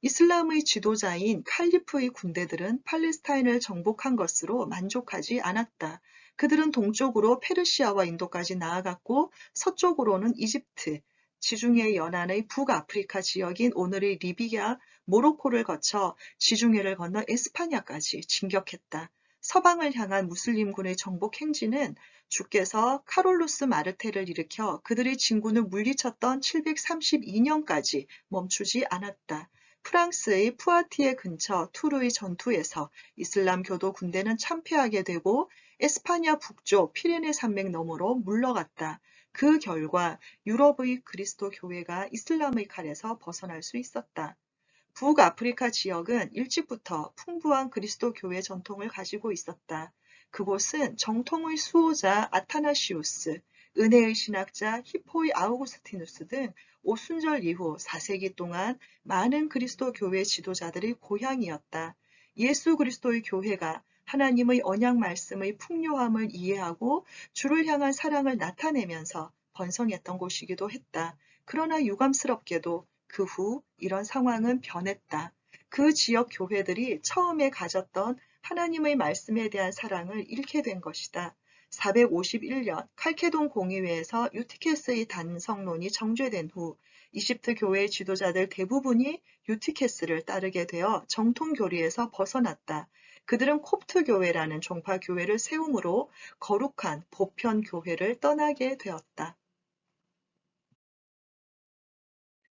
이슬람의 지도자인 칼리프의 군대들은 팔레스타인을 정복한 것으로 만족하지 않았다. 그들은 동쪽으로 페르시아와 인도까지 나아갔고 서쪽으로는 이집트, 지중해 연안의 북아프리카 지역인 오늘의 리비아, 모로코를 거쳐 지중해를 건너 에스파냐까지 진격했다. 서방을 향한 무슬림군의 정복 행진은 주께서 카롤루스 마르테를 일으켜 그들의 진군을 물리쳤던 732년까지 멈추지 않았다. 프랑스의 푸아티에 근처 투르의 전투에서 이슬람 교도 군대는 참패하게 되고 에스파냐 북쪽 피레네 산맥 너머로 물러갔다. 그 결과 유럽의 그리스도 교회가 이슬람의 칼에서 벗어날 수 있었다. 북아프리카 지역은 일찍부터 풍부한 그리스도 교회 전통을 가지고 있었다. 그곳은 정통의 수호자 아타나시우스, 은혜의 신학자 히포이 아우구스티누스 등 오순절 이후 4세기 동안 많은 그리스도 교회 지도자들의 고향이었다. 예수 그리스도의 교회가 하나님의 언약 말씀의 풍요함을 이해하고 주를 향한 사랑을 나타내면서 번성했던 곳이기도 했다. 그러나 유감스럽게도 그 후 이런 상황은 변했다. 그 지역 교회들이 처음에 가졌던 하나님의 말씀에 대한 사랑을 잃게 된 것이다. 451년 칼케돈 공의회에서 유티케스의 단성론이 정죄된 후 이집트 교회의 지도자들 대부분이 유티케스를 따르게 되어 정통 교리에서 벗어났다. 그들은 콥트 교회라는 종파 교회를 세움으로 거룩한 보편 교회를 떠나게 되었다.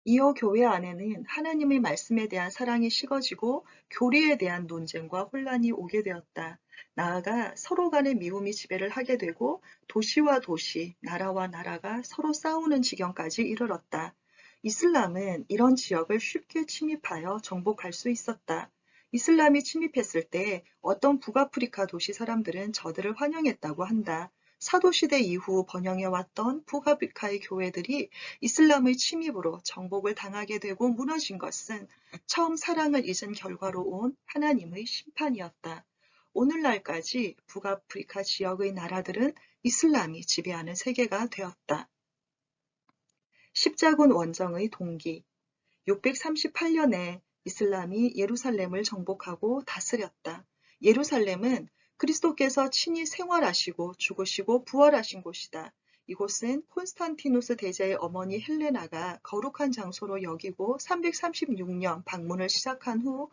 이어 교회 안에는 하나님의 말씀에 대한 사랑이 식어지고 교리에 대한 논쟁과 혼란이 오게 되었다. 나아가 서로 간의 미움이 지배를 하게 되고 도시와 도시, 나라와 나라가 서로 싸우는 지경까지 이르렀다. 이슬람은 이런 지역을 쉽게 침입하여 정복할 수 있었다. 이슬람이 침입했을 때 어떤 북아프리카 도시 사람들은 저들을 환영했다고 한다. 사도시대 이후 번영해왔던 북아프리카의 교회들이 이슬람의 침입으로 정복을 당하게 되고 무너진 것은 처음 사랑을 잊은 결과로 온 하나님의 심판이었다. 오늘날까지 북아프리카 지역의 나라들은 이슬람이 지배하는 세계가 되었다. 십자군 원정의 동기 638년에 이슬람이 예루살렘을 정복하고 다스렸다. 예루살렘은 그리스도께서 친히 생활하시고 죽으시고 부활하신 곳이다. 이곳은 콘스탄티누스 대제의 어머니 헬레나가 거룩한 장소로 여기고 336년 방문을 시작한 후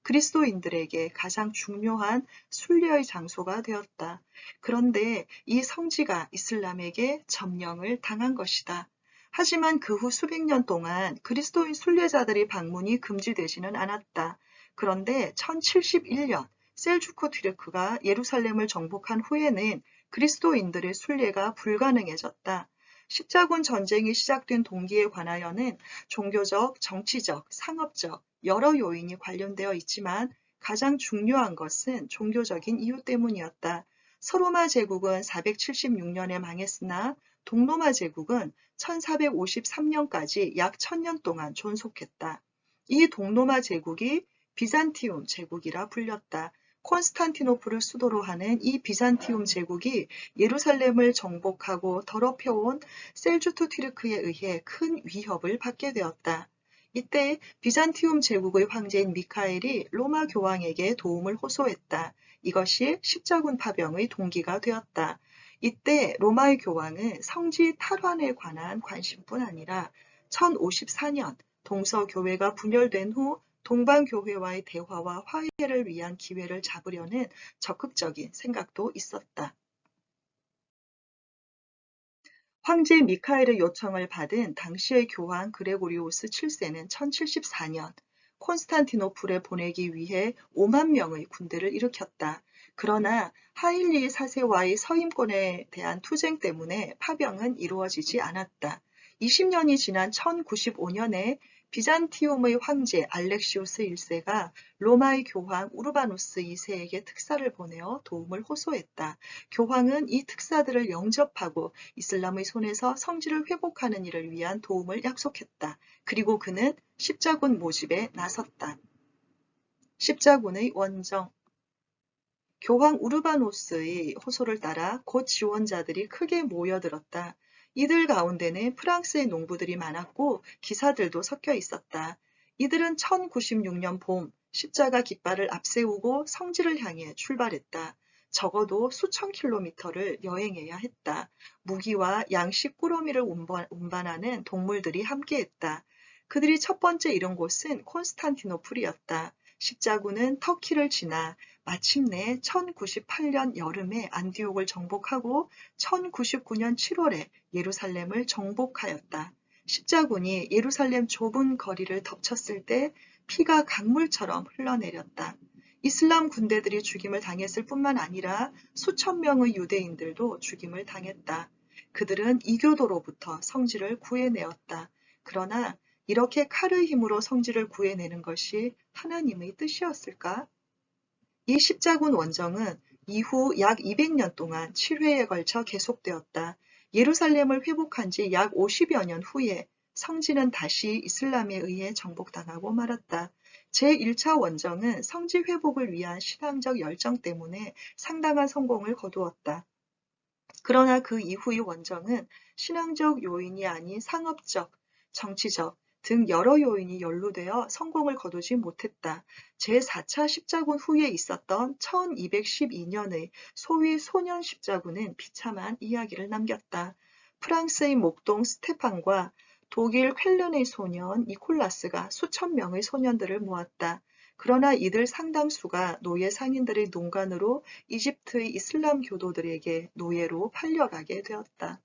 그리스도인들에게 가장 중요한 순례의 장소가 되었다. 그런데 이 성지가 이슬람에게 점령을 당한 것이다. 하지만 그 후 수백 년 동안 그리스도인 순례자들의 방문이 금지되지는 않았다. 그런데 1071년 셀주크 튀르크가 예루살렘을 정복한 후에는 그리스도인들의 순례가 불가능해졌다. 십자군 전쟁이 시작된 동기에 관하여는 종교적, 정치적, 상업적 여러 요인이 관련되어 있지만 가장 중요한 것은 종교적인 이유 때문이었다. 서로마 제국은 476년에 망했으나 동로마 제국은 1453년까지 약 1000년 동안 존속했다. 이 동로마 제국이 비잔티움 제국이라 불렸다. 콘스탄티노플을 수도로 하는 이 비잔티움 제국이 예루살렘을 정복하고 더럽혀온 셀주크 튀르크에 의해 큰 위협을 받게 되었다. 이때 비잔티움 제국의 황제인 미카엘이 로마 교황에게 도움을 호소했다. 이것이 십자군 파병의 동기가 되었다. 이때 로마의 교황은 성지 탈환에 관한 관심뿐 아니라 1054년 동서교회가 분열된 후 동방교회와의 대화와 화해를 위한 기회를 잡으려는 적극적인 생각도 있었다. 황제 미카엘의 요청을 받은 당시의 교황 그레고리오스 7세는 1074년 콘스탄티노플에 보내기 위해 5만 명의 군대를 일으켰다. 그러나 하일리 4세와의 서임권에 대한 투쟁 때문에 파병은 이루어지지 않았다. 20년이 지난 1095년에 비잔티움의 황제 알렉시우스 1세가 로마의 교황 우르바누스 2세에게 특사를 보내어 도움을 호소했다. 교황은 이 특사들을 영접하고 이슬람의 손에서 성지를 회복하는 일을 위한 도움을 약속했다. 그리고 그는 십자군 모집에 나섰다. 십자군의 원정 교황 우르바노스의 호소를 따라 곧 지원자들이 크게 모여들었다. 이들 가운데는 프랑스의 농부들이 많았고 기사들도 섞여 있었다. 이들은 1096년 봄 십자가 깃발을 앞세우고 성지를 향해 출발했다. 적어도 수천 킬로미터를 여행해야 했다. 무기와 양식 꾸러미를 운반하는 동물들이 함께했다. 그들이 첫 번째 이른 곳은 콘스탄티노플이었다. 십자군은 터키를 지나 마침내 1098년 여름에 안디옥을 정복하고 1099년 7월에 예루살렘을 정복하였다. 십자군이 예루살렘 좁은 거리를 덮쳤을 때 피가 강물처럼 흘러내렸다. 이슬람 군대들이 죽임을 당했을 뿐만 아니라 수천 명의 유대인들도 죽임을 당했다. 그들은 이교도로부터 성지를 구해내었다. 그러나 이렇게 칼의 힘으로 성지를 구해내는 것이 하나님의 뜻이었을까? 이 십자군 원정은 이후 약 200년 동안 7회에 걸쳐 계속되었다. 예루살렘을 회복한 지 약 50여 년 후에 성지는 다시 이슬람에 의해 정복당하고 말았다. 제1차 원정은 성지 회복을 위한 신앙적 열정 때문에 상당한 성공을 거두었다. 그러나 그 이후의 원정은 신앙적 요인이 아닌 상업적, 정치적 등 여러 요인이 연루되어 성공을 거두지 못했다. 제4차 십자군 후에 있었던 1212년의 소위 소년 십자군은 비참한 이야기를 남겼다. 프랑스의 목동 스테판과 독일 쾰른의 소년 니콜라스가 수천 명의 소년들을 모았다. 그러나 이들 상당수가 노예 상인들의 농간으로 이집트의 이슬람 교도들에게 노예로 팔려가게 되었다.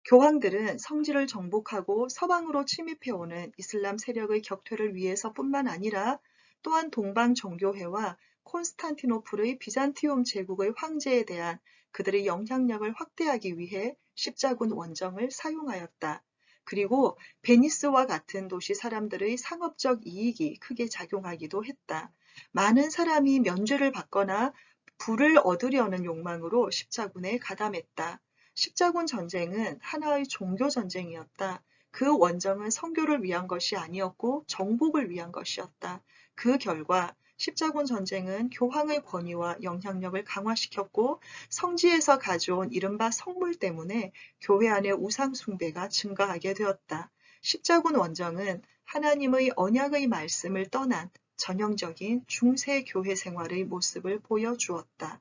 교황들은 성지를 정복하고 서방으로 침입해오는 이슬람 세력의 격퇴를 위해서뿐만 아니라 또한 동방 종교회와 콘스탄티노플의 비잔티움 제국의 황제에 대한 그들의 영향력을 확대하기 위해 십자군 원정을 사용하였다. 그리고 베니스와 같은 도시 사람들의 상업적 이익이 크게 작용하기도 했다. 많은 사람이 면죄를 받거나 부를 얻으려는 욕망으로 십자군에 가담했다. 십자군 전쟁은 하나의 종교 전쟁이었다. 그 원정은 선교를 위한 것이 아니었고 정복을 위한 것이었다. 그 결과 십자군 전쟁은 교황의 권위와 영향력을 강화시켰고 성지에서 가져온 이른바 성물 때문에 교회 안의 우상 숭배가 증가하게 되었다. 십자군 원정은 하나님의 언약의 말씀을 떠난 전형적인 중세 교회 생활의 모습을 보여주었다.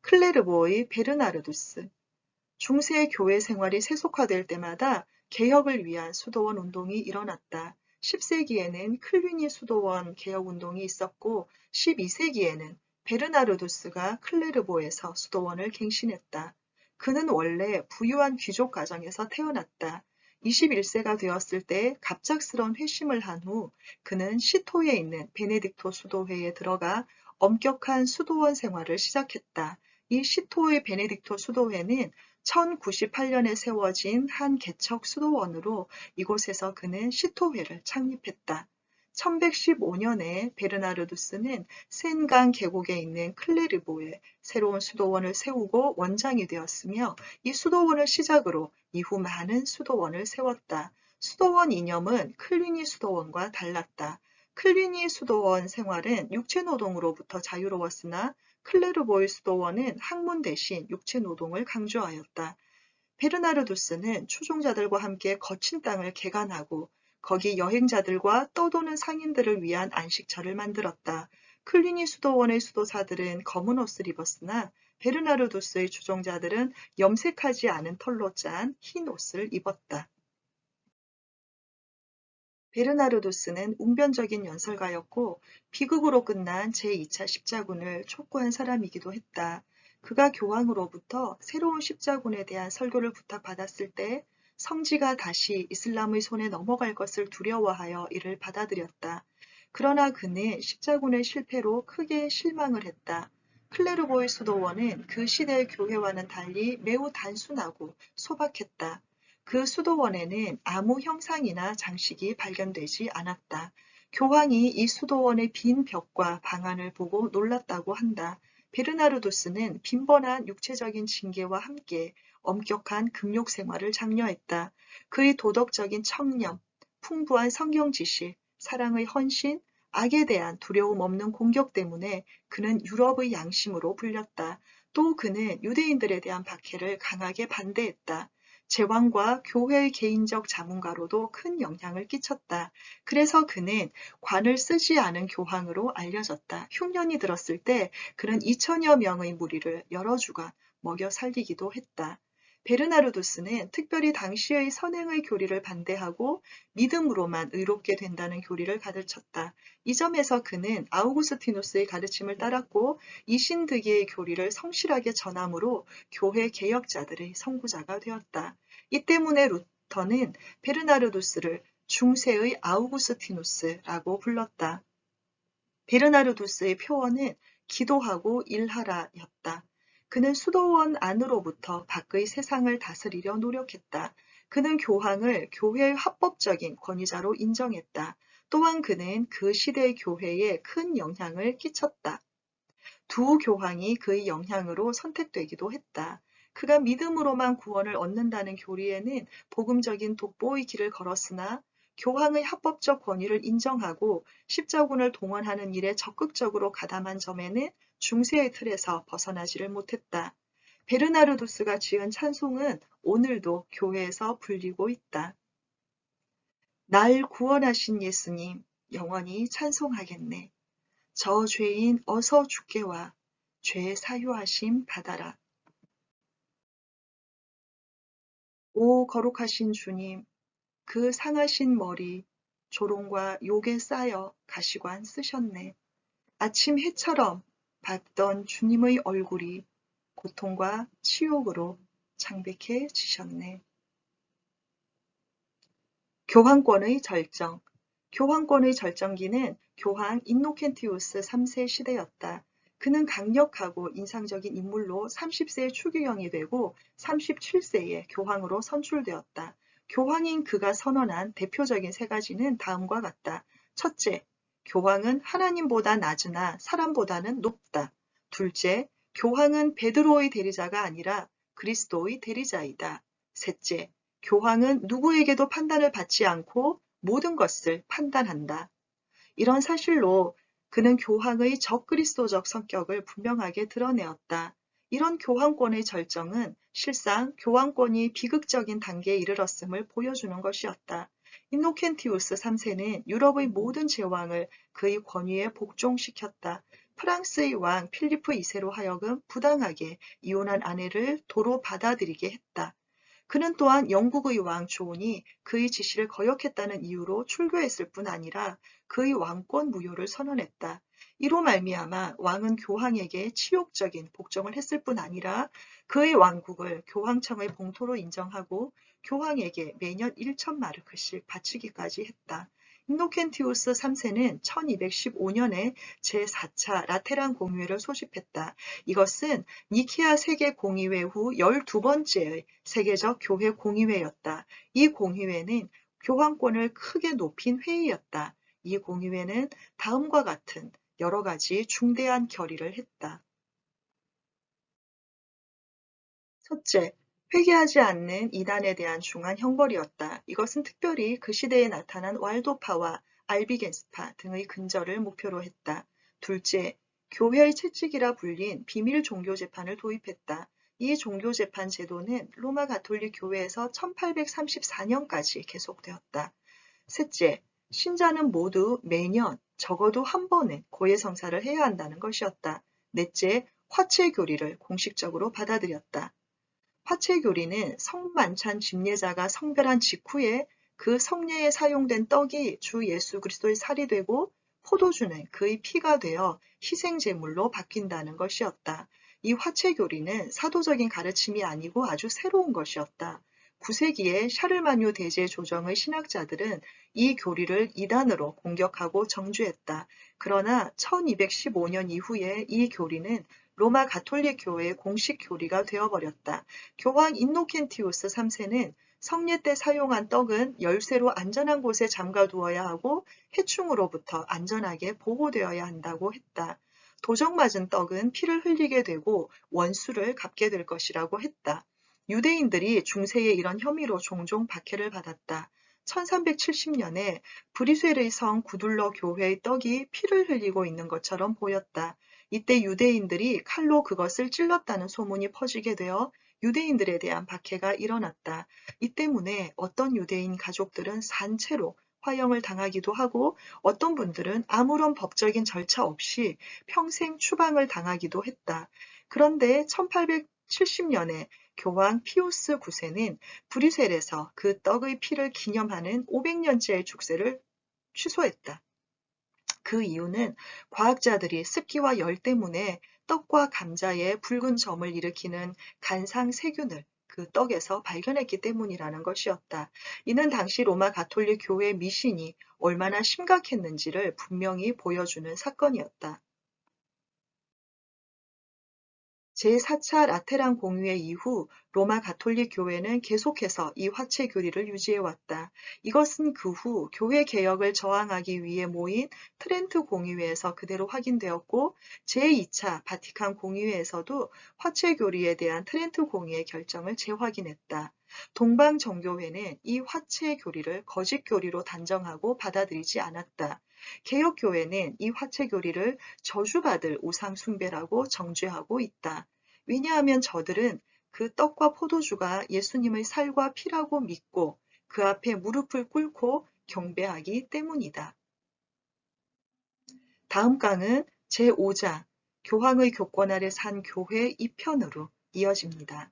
클레르보의 베르나르두스. 중세 교회 생활이 세속화될 때마다 개혁을 위한 수도원 운동이 일어났다. 10세기에는 클리니 수도원 개혁 운동이 있었고 12세기에는 베르나르두스가 클레르보에서 수도원을 갱신했다. 그는 원래 부유한 귀족 가정에서 태어났다. 21세가 되었을 때 갑작스런 회심을 한 후 그는 시토에 있는 베네딕토 수도회에 들어가 엄격한 수도원 생활을 시작했다. 이 시토의 베네딕토 수도회는 1098년에 세워진 한 개척 수도원으로 이곳에서 그는 시토회를 창립했다. 1115년에 베르나르두스는 센강 계곡에 있는 클레르보에 새로운 수도원을 세우고 원장이 되었으며 이 수도원을 시작으로 이후 많은 수도원을 세웠다. 수도원 이념은 클리니 수도원과 달랐다. 클리니 수도원 생활은 육체노동으로부터 자유로웠으나 클레르보의 수도원은 학문 대신 육체노동을 강조하였다. 베르나르두스는 추종자들과 함께 거친 땅을 개간하고 거기 여행자들과 떠도는 상인들을 위한 안식처를 만들었다. 클리니 수도원의 수도사들은 검은 옷을 입었으나 베르나르두스의 추종자들은 염색하지 않은 털로 짠 흰 옷을 입었다. 베르나르두스는 웅변적인 연설가였고 비극으로 끝난 제2차 십자군을 촉구한 사람이기도 했다. 그가 교황으로부터 새로운 십자군에 대한 설교를 부탁받았을 때 성지가 다시 이슬람의 손에 넘어갈 것을 두려워하여 이를 받아들였다. 그러나 그는 십자군의 실패로 크게 실망을 했다. 클레르보의 수도원은 그 시대의 교회와는 달리 매우 단순하고 소박했다. 그 수도원에는 아무 형상이나 장식이 발견되지 않았다. 교황이 이 수도원의 빈 벽과 방안을 보고 놀랐다고 한다. 베르나르두스는 빈번한 육체적인 징계와 함께 엄격한 금욕 생활을 장려했다. 그의 도덕적인 청렴, 풍부한 성경 지식, 사랑의 헌신, 악에 대한 두려움 없는 공격 때문에 그는 유럽의 양심으로 불렸다. 또 그는 유대인들에 대한 박해를 강하게 반대했다. 제왕과 교회의 개인적 자문가로도 큰 영향을 끼쳤다. 그래서 그는 관을 쓰지 않은 교황으로 알려졌다. 흉년이 들었을 때 그는 2000여 명의 무리를 여러 주간 먹여 살리기도 했다. 베르나르두스는 특별히 당시의 선행의 교리를 반대하고 믿음으로만 의롭게 된다는 교리를 가르쳤다. 이 점에서 그는 아우구스티누스의 가르침을 따랐고 이신득이의 교리를 성실하게 전함으로 교회 개혁자들의 선구자가 되었다. 이 때문에 루터는 베르나르두스를 중세의 아우구스티누스라고 불렀다. 베르나르두스의 표어는 기도하고 일하라였다. 그는 수도원 안으로부터 밖의 세상을 다스리려 노력했다. 그는 교황을 교회의 합법적인 권위자로 인정했다. 또한 그는 그 시대의 교회에 큰 영향을 끼쳤다. 두 교황이 그의 영향으로 선택되기도 했다. 그가 믿음으로만 구원을 얻는다는 교리에는 복음적인 독보의 길을 걸었으나 교황의 합법적 권위를 인정하고 십자군을 동원하는 일에 적극적으로 가담한 점에는 중세의 틀에서 벗어나지를 못했다. 베르나르두스가 지은 찬송은 오늘도 교회에서 불리고 있다. 날 구원하신 예수님, 영원히 찬송하겠네. 저 죄인 어서 주께 와, 죄 사유하심 받아라. 오 거룩하신 주님, 그 상하신 머리, 조롱과 욕에 쌓여 가시관 쓰셨네. 아침 해처럼 밝던 주님의 얼굴이 고통과 치욕으로 창백해지셨네. 교황권의 절정. 교황권의 절정기는 교황 인노켄티우스 3세 시대였다. 그는 강력하고 인상적인 인물로 30세에 추기경이 되고 37세에 교황으로 선출되었다. 교황인 그가 선언한 대표적인 세 가지는 다음과 같다. 첫째, 교황은 하나님보다 낮으나 사람보다는 높다. 둘째, 교황은 베드로의 대리자가 아니라 그리스도의 대리자이다. 셋째, 교황은 누구에게도 판단을 받지 않고 모든 것을 판단한다. 이런 사실로 그는 교황의 적그리스도적 성격을 분명하게 드러내었다. 이런 교황권의 절정은 실상 교황권이 비극적인 단계에 이르렀음을 보여주는 것이었다. 인노켄티우스 3세는 유럽의 모든 제왕을 그의 권위에 복종시켰다. 프랑스의 왕 필리프 2세로 하여금 부당하게 이혼한 아내를 도로 받아들이게 했다. 그는 또한 영국의 왕 존이 그의 지시를 거역했다는 이유로 출교했을 뿐 아니라 그의 왕권 무효를 선언했다. 이로 말미암아 왕은 교황에게 치욕적인 복종을 했을 뿐 아니라 그의 왕국을 교황청의 봉토로 인정하고 교황에게 매년 1,000마르크씩 바치기까지 했다. 인노켄티우스 3세는 1215년에 제4차 라테란 공의회를 소집했다. 이것은 니케아 세계 공의회 후 12번째의 세계적 교회 공의회였다. 이 공의회는 교황권을 크게 높인 회의였다. 이 공의회는 다음과 같은 여러 가지 중대한 결의를 했다. 첫째, 회개하지 않는 이단에 대한 중한 형벌이었다. 이것은 특별히 그 시대에 나타난 왈도파와 알비겐스파 등의 근절을 목표로 했다. 둘째, 교회의 채찍이라 불린 비밀 종교 재판을 도입했다. 이 종교 재판 제도는 로마 가톨릭 교회에서 1834년까지 계속되었다. 셋째, 신자는 모두 매년 적어도 한 번은 고해성사를 해야 한다는 것이었다. 넷째, 화채교리를 공식적으로 받아들였다. 화채교리는 성만찬 집례자가 성별한 직후에 그 성례에 사용된 떡이 주 예수 그리스도의 살이 되고 포도주는 그의 피가 되어 희생제물로 바뀐다는 것이었다. 이 화채교리는 사도적인 가르침이 아니고 아주 새로운 것이었다. 9세기에 샤를마뉴 대제 조정의 신학자들은 이 교리를 이단으로 공격하고 정죄했다. 그러나 1215년 이후에 이 교리는 로마 가톨릭 교회의 공식 교리가 되어버렸다. 교황 인노켄티우스 3세는 성례 때 사용한 떡은 열쇠로 안전한 곳에 잠가두어야 하고 해충으로부터 안전하게 보호되어야 한다고 했다. 도적 맞은 떡은 피를 흘리게 되고 원수를 갚게 될 것이라고 했다. 유대인들이 중세에 이런 혐의로 종종 박해를 받았다. 1370년에 브리스웰의 성 구둘러 교회의 떡이 피를 흘리고 있는 것처럼 보였다. 이때 유대인들이 칼로 그것을 찔렀다는 소문이 퍼지게 되어 유대인들에 대한 박해가 일어났다. 이 때문에 어떤 유대인 가족들은 산채로 화형을 당하기도 하고 어떤 분들은 아무런 법적인 절차 없이 평생 추방을 당하기도 했다. 그런데 1870년에 교황 피우스 9세는 브뤼셀에서 그 떡의 피를 기념하는 500년째의 축제를 취소했다. 그 이유는 과학자들이 습기와 열 때문에 떡과 감자에 붉은 점을 일으키는 간상 세균을 그 떡에서 발견했기 때문이라는 것이었다. 이는 당시 로마 가톨릭 교회 미신이 얼마나 심각했는지를 분명히 보여주는 사건이었다. 제4차 라테란 공의회 이후 로마 가톨릭 교회는 계속해서 이 화채 교리를 유지해왔다. 이것은 그 후 교회 개혁을 저항하기 위해 모인 트렌트 공의회에서 그대로 확인되었고 제2차 바티칸 공의회에서도 화채 교리에 대한 트렌트 공의회 결정을 재확인했다. 동방 정교회는 이 화채 교리를 거짓 교리로 단정하고 받아들이지 않았다. 개혁교회는 이 화채교리를 저주받을 우상 숭배라고 정죄하고 있다. 왜냐하면 저들은 그 떡과 포도주가 예수님의 살과 피라고 믿고 그 앞에 무릎을 꿇고 경배하기 때문이다. 다음 강은 제5장 교황의 교권 아래 산 교회 2편으로 이어집니다.